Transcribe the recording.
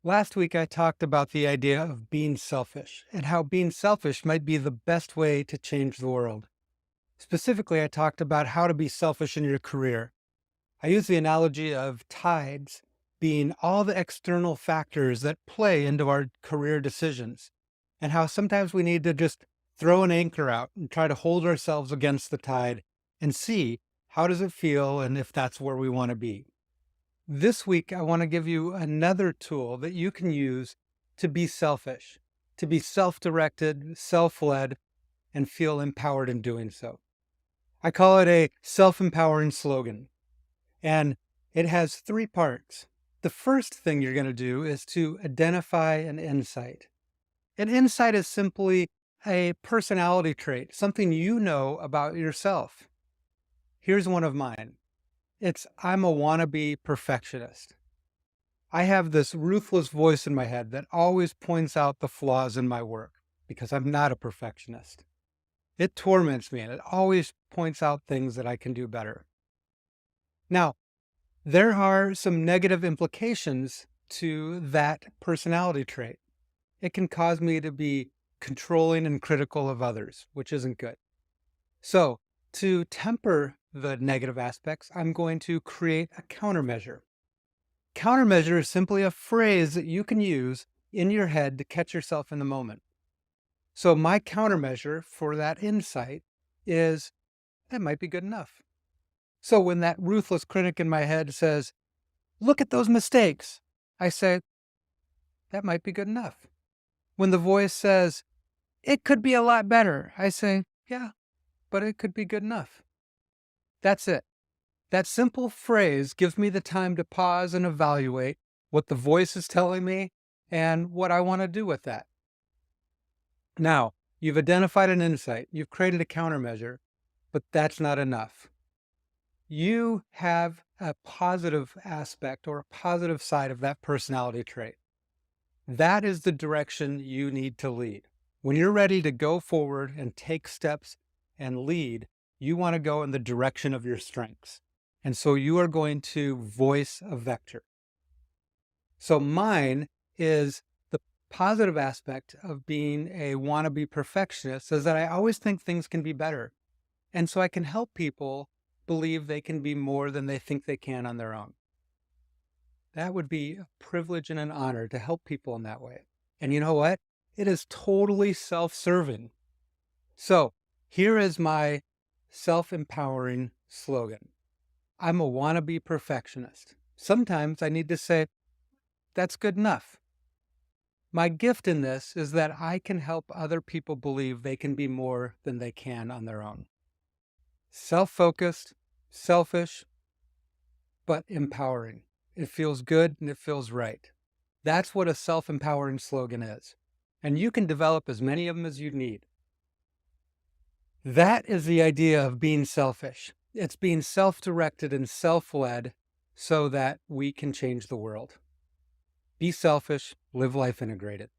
Last week, I talked about the idea of being selfish and how being selfish might be the best way to change the world. Specifically, I talked about how to be selfish in your career. I used the analogy of tides being all the external factors that play into our career decisions, and how sometimes we need to just throw an anchor out and try to hold ourselves against the tide and see how does it feel and if that's where we want to be. This week, I want to give you another tool that you can use to be selfish, to be self directed, self led, and feel empowered in doing so. I call it a self empowering slogan, and it has three parts. The first thing you're going to do is to identify an insight. An insight is simply a personality trait, something you know about yourself. Here's one of mine. It's I'm a wannabe perfectionist. I have this ruthless voice in my head that always points out the flaws in my work because I'm not a perfectionist. It torments me and it always points out things that I can do better. Now, there are some negative implications to that personality trait. It can cause me to be controlling and critical of others, which isn't good. So, to temper the negative aspects, I'm going to create a countermeasure. Countermeasure is simply a phrase that you can use in your head to catch yourself in the moment. So my countermeasure for that insight is that might be good enough. So when that ruthless critic in my head says, look at those mistakes, I say, that might be good enough. When the voice says, it could be a lot better, I say, yeah, but it could be good enough. That's it. That simple phrase gives me the time to pause and evaluate what the voice is telling me and what I want to do with that. Now, you've identified an insight, you've created a countermeasure, but that's not enough. You have a positive aspect or a positive side of that personality trait. That is the direction you need to lead. When you're ready to go forward and take steps and lead, you want to go in the direction of your strengths. And so you are going to voice a vector. So mine is the positive aspect of being a wannabe perfectionist is that I always think things can be better. And so I can help people believe they can be more than they think they can on their own. That would be a privilege and an honor to help people in that way. And you know what? It is totally self-serving. So here is my self-empowering slogan. I'm a wannabe perfectionist. Sometimes I need to say, that's good enough. My gift in this is that I can help other people believe they can be more than they can on their own. Self-focused, selfish, but empowering. It feels good and it feels right. That's what a self-empowering slogan is. And you can develop as many of them as you need. That is the idea of being selfish. It's being self-directed and self-led so that we can change the world. Be selfish, live life integrated.